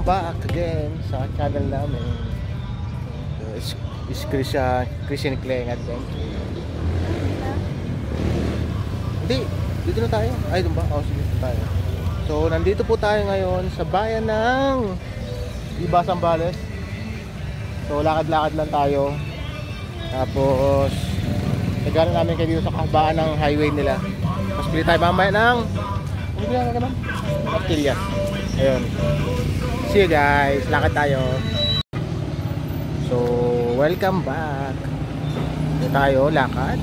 back again sa channel namin. Is Christian Cleng Adventure. Hindi, dito na tayo. Ay, doon ba? Oh, sige, dito tayo. So, nandito po tayo ngayon sa bayan ng Iba, Zambales. So, lakad-lakad lang tayo. Tapos, nagana namin kayo dito sa kahabaan ng highway nila. Tapos, pili tayo mamaya ng ano ba naman? Pastillas. Ayun. See you guys. Lakad tayo. So, welcome back. Dito tayo, lakad.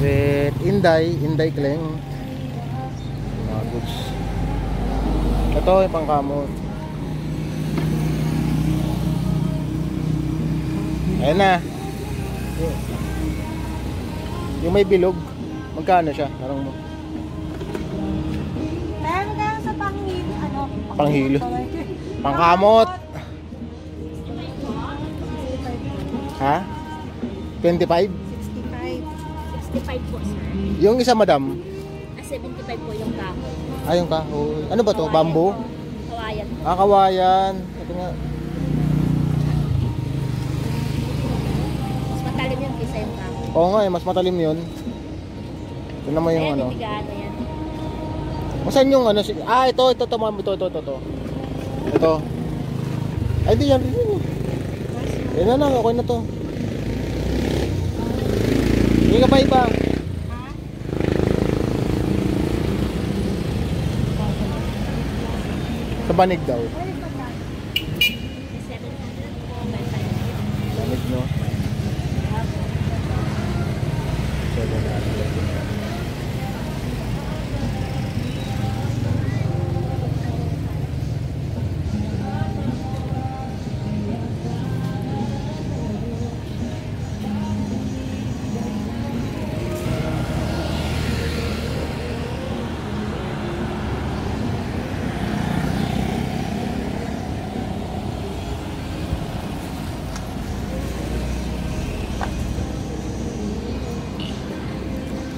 With Inday Cleng. Mga goods. Ito yung pangkamot. Ayan na. Yung may bilog, magkano siya? Tarong mo. Meron ka sa panghilo, ano? Panghilo. Pangkamot. Ha? 25? 65 po, sir. Yung isa, madam? 75 po yung kahoy. Ah, yung kahoy. Ano ba to? Bamboo? Kawayan po. Ah, kawayan. Ito nga. Mas matalim yung kisa yung kahoy. Oo nga mas matalim yun. Tignan mo yung ayan, ano. Ayan, ano yan. Masan yung ano? Ito. Ito. Ay, di yan. Yan na lang. Okay na to. Hindi ka pa iba. Sa banig daw. Banig, no? 700.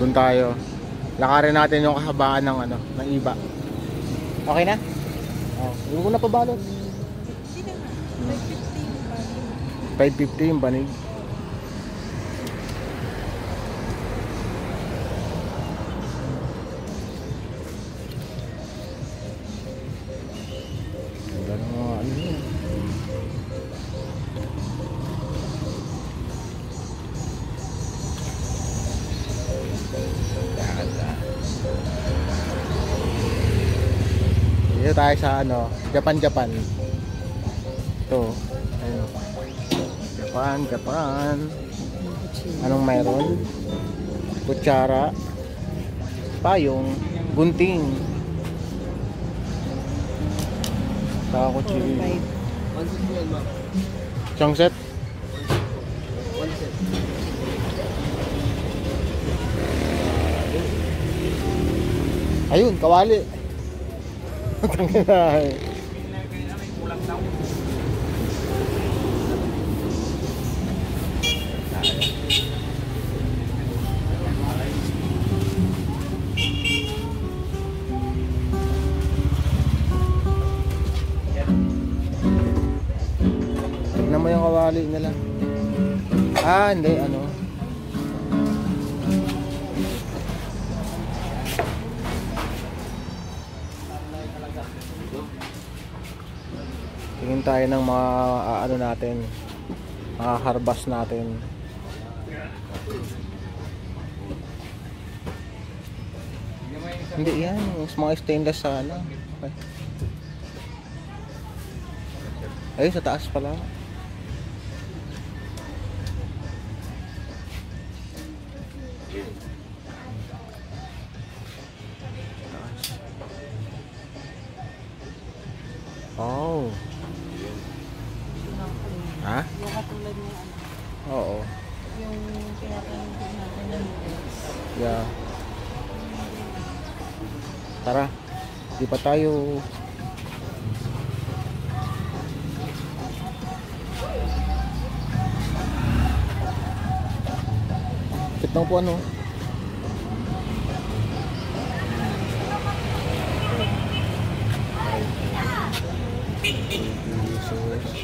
Doon tayo. Lakarin natin yung kahabaan ng ano, ng Iba. Okay na? Oh, hindi ko na pabalot. 550 yung banig. Dito tayo sa ano, Japan. Ito. Ayun. Japan. Anong mayroon? Kutsara. Payong. Gunting. Saka kutsilyo. Isang set? Ayun, kawali. Tingnan mo yung kawali nila. Ah, hindi, ano. Tingin tayo ng mga ano natin, mga harvest natin. Hindi yan, mga stainless sa ano. Ay, sa taas pala. Oh. Ha? Yung katulad ng ano. Oo. Yung pinapanood natin ng movies. Yeah. Tara. Di pa tayo. Kitang po ano. pesos.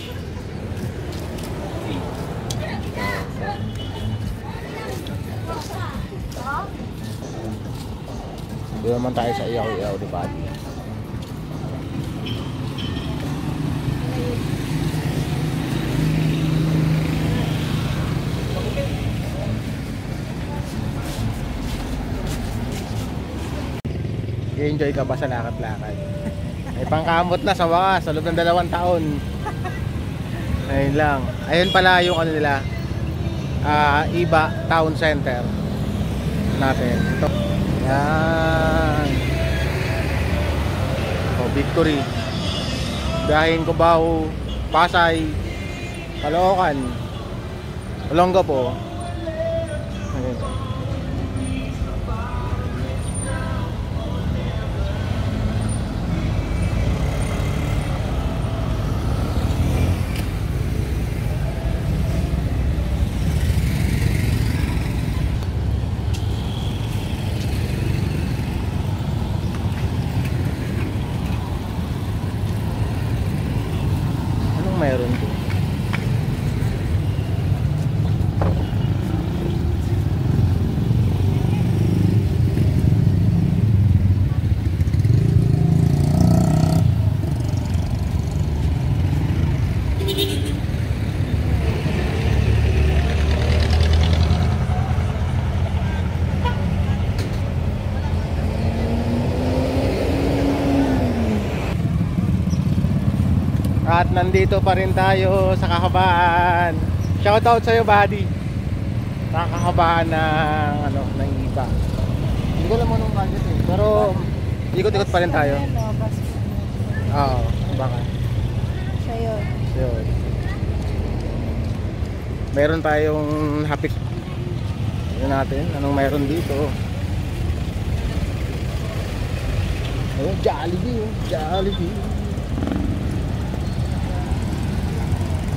Doon naman tayo sa iyaw-iyaw, di ba? I-enjoy ka ba sa lakad-lakad? May pangkamot na sa wakas, sa loob ng 2 taon. Ayun lang. Ayun pala yung ano nila, Iba Town Center natin. Ito. Yan. Victory. Biyahin Cubao, Pasay, Caloocan, Olongapo. Ayun. Meron din. At nandito pa rin tayo sa Kahabaan. Shoutout sa iyo, buddy. Sa Kahabaan ng ano, ng Iba. Hindi ko alam anong budget eh. Pero ikot-ikot pa rin tayo. Oo, baka. Siya yun. Yun. Meron tayong hapik. Yun natin, anong meron dito. Ayun, Jollibee. Jollibee.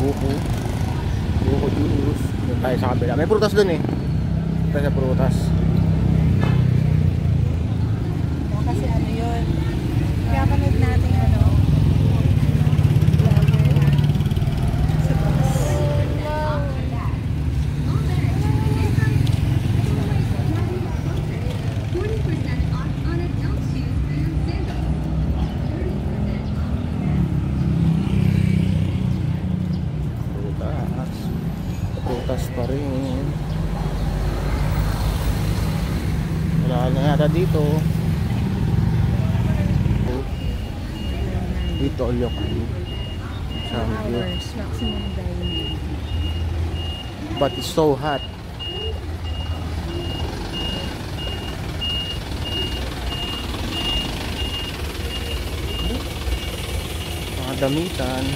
Buko juice. Doon tayo sa kabila. May prutas doon eh. Tayo sa prutas. Kasi ano yun. Kaya panood natin ano. Sa bus. Prutas pa rin. Wala na yata dito. Dito ulyok. Hours, maximum dining. But it's so hot. Mga damitan.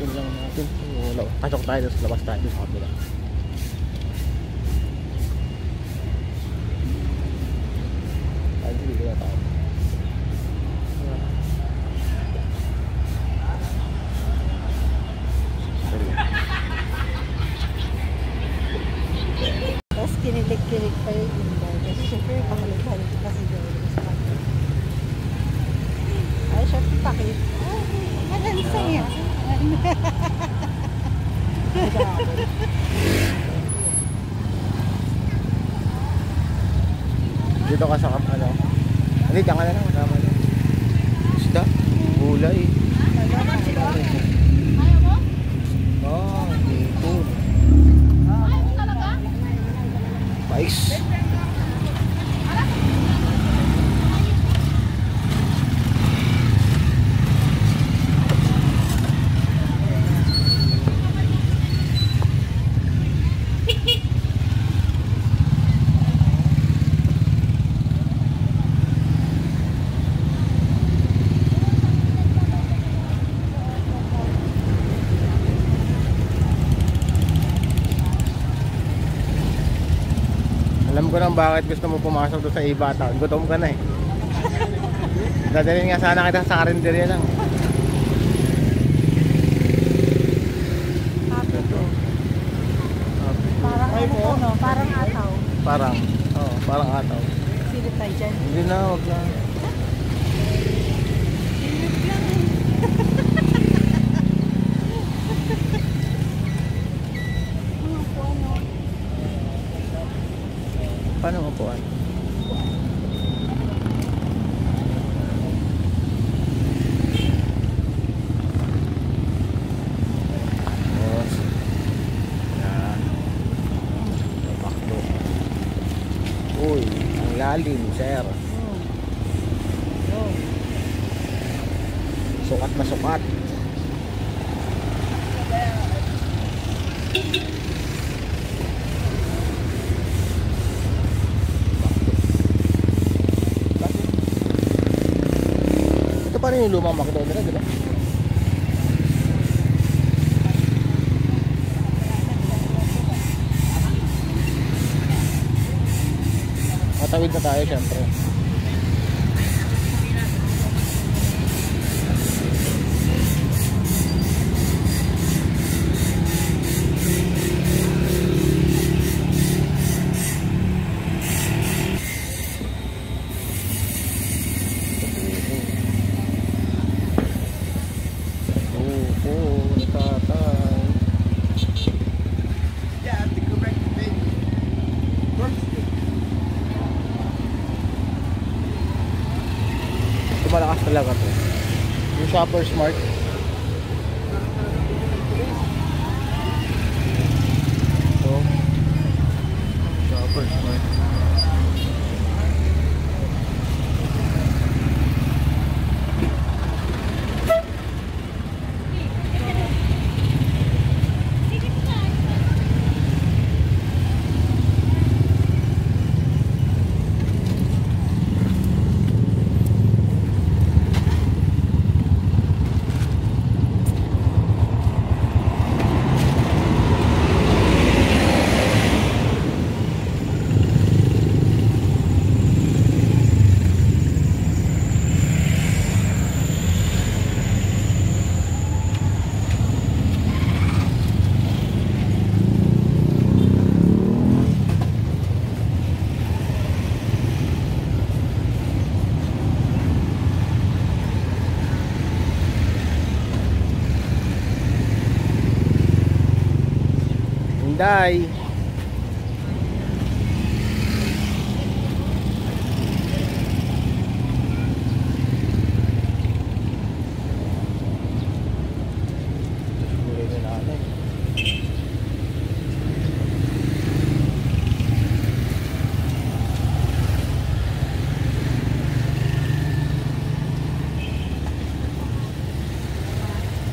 Lang natin. Pasok tayo, tapos labas tayo sa kabila. Tayo dito na tayo. Tapos kinilig-kilig pa yung iba. Kasi syempre pakalit-halit pa si Joey. Ay, syempre pakit. Malansa yan. Dito ka sa ano? Hindi, diyan ka na lang. Tama na. Isda? Gulay. Oh, dito. Mais. Alam ko nang bakit gusto mo pumasok doon sa Iba Town. Gutom ka na eh. Dadalhin nga sana kita sa karinderya lang. Happy to. Parang ano to, no? Parang ataw. Parang, oo. Parang ataw. Silip tayo dyan. Hindi na, wag na. Silip lang. Paano upuan? Yan. Tumakbo. Uy, ang lalim, sir. Sukat na sukat. Ito pa rin yung lumang McDo nila, di ba? Matawid na tayo syempre. Malakas talaga to. Yung Shopper Smart. So, Shopper Smart. Hyundai.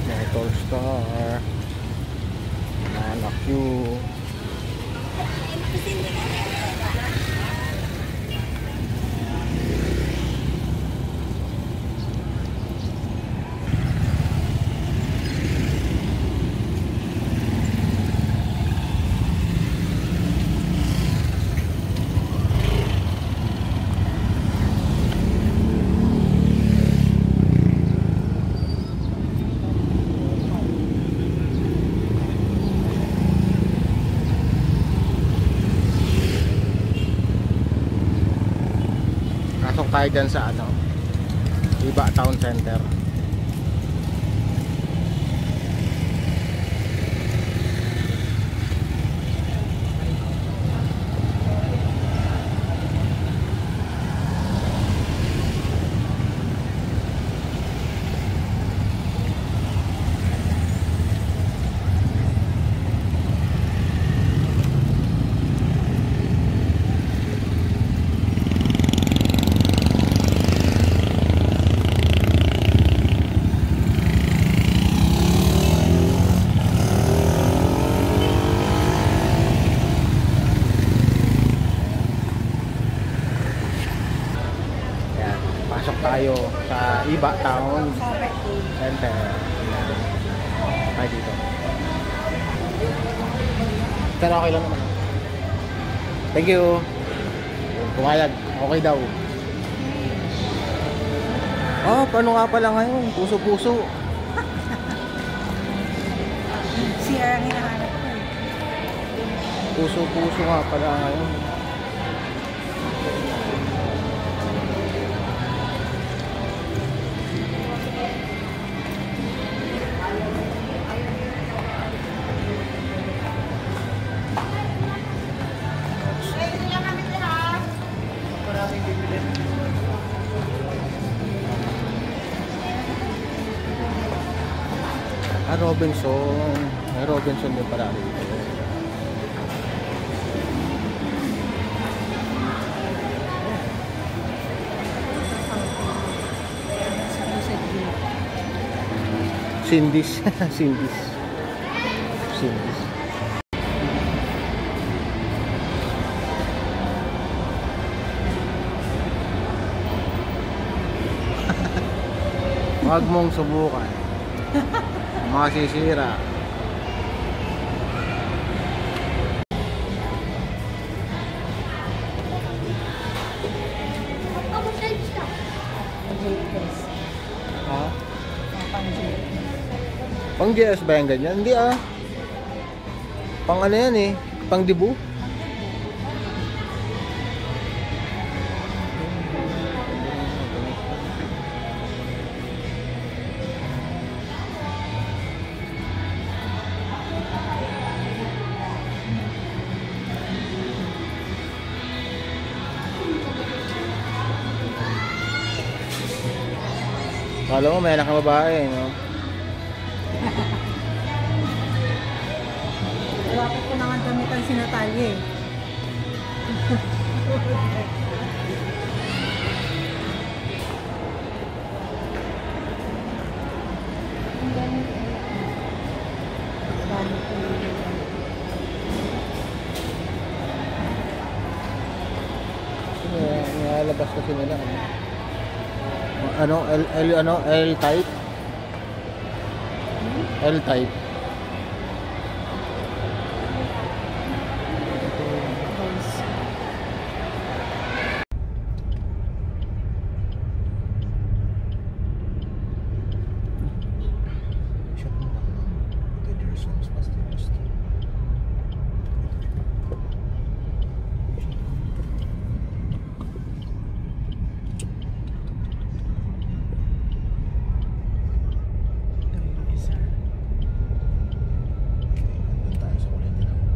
Metal Star. Anak you. Pasok tayo dyan sa ano, Iba Town Center. Pasok tayo sa Iba Town Center. Tayo dito. Pero okay lang naman. Thank you. Pumayag. Okay daw. Oh, paano nga pala ngayon? Puso-puso. CR ang hinahanap ko. Puso-puso nga pala ngayon. Robinson. May Robinson din pala rito. Cindy's. Cindy's. Cindy's. Huwag mong subukan. Masisira. Ha? Pang GS ba yung ganyan? Hindi ah. Pang ano yan eh. Pang dibu. Kala mo may anak na babae, no? Malapit ko na nga damitan si Natalia eh. Nilalabas kasi nila. L type? L type.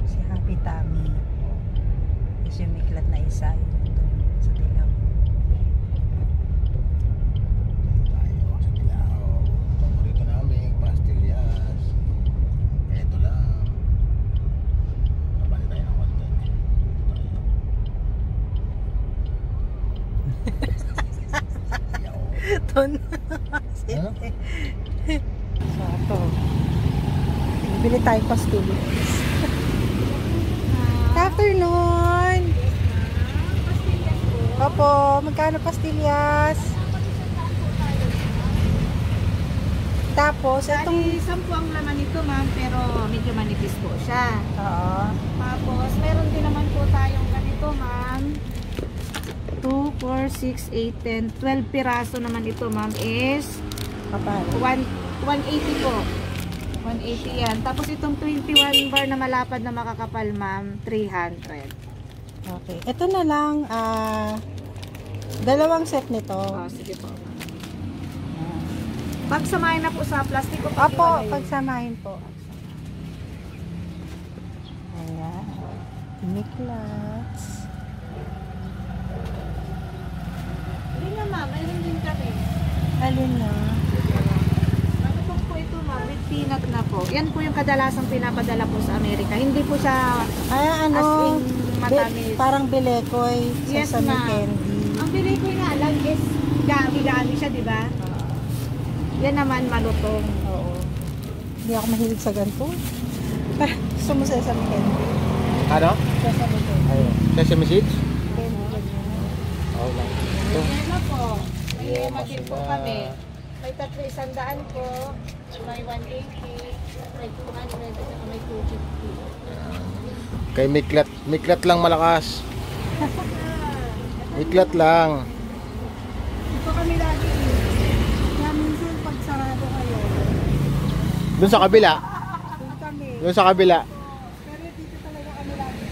Si Happy Tummy. Tapos yung miklat na isa yun doon sa dilaw. Sa Dilaw. Paborito namin, pastillas. Eto lang. Nabali tayo ng content. Ton. Ano? So ito. Bili tayo pastillas. Afternoon. Opo, magkano pastillas? Tapos, itong... Bali, 10 ang laman nito, ma'am, pero medyo manipis po siya. Oo. Tapos, meron din naman po tayong ganito, ma'am. 2, 4, 6, 8, 10, 12 piraso naman ito, ma'am, is Kapal. 180 po. 180 yan. Tapos itong 21 bar na malapad na makakapal, ma'am, 300. Okay. Ito na lang, dalawang set nito. Oh, sige po. Pagsamahin na po sa plastic o Opo, pagsamahin po. Ayan. Miklats. Hindi na, ma'am. Mayroon din kami. Alin na? Ano po ito, ma'am? With peanut na po. Yan po yung kadalasang pinapadala po sa Amerika. Hindi po siya Ano? as in matamis. Parang bilekoy sa Yes, Sunny ma'am. Candy. Ang pili ko nga lang is gami-gami siya, di ba? Yan naman malutong. Oo. Hindi ako mahilig sa ganito. Gusto mo sa Sunny Candy? Ano? Sa Sunny Candy. Ayun. Sesame seeds? Candy, ganyan. Oo lang. Ito. Yan na po. May Yeah, lema din po masaya. kami. May 300 po. May 180. May 200. At may 250. Kay Miklat. Miklat lang malakas. Miklat lang. Ito kami lagi. Kaya minsan pag sarado kayo, Doon sa kabila. doon kami. Doon sa kabila. Pero dito talaga kami lagi.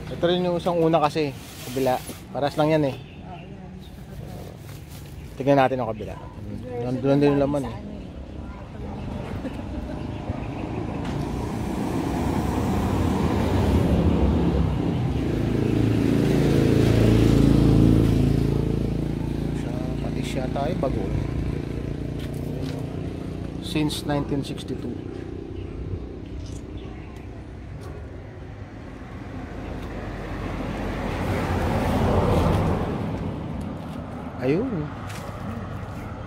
Ito rin yung isang una kasi. Kabila. Paras lang yan eh. Tingnan natin ang kabila. Nandun din yung laman eh. Ay, bago. Since 1962. Ayun.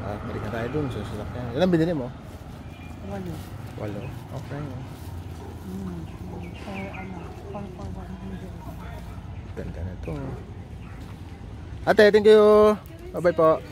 Balik na tayo dun sa sasakyan. Ilan binili mo? Walo. 8. Okay. For ano, for 100. Ganda na to. Ate, thank you. Bye-bye po.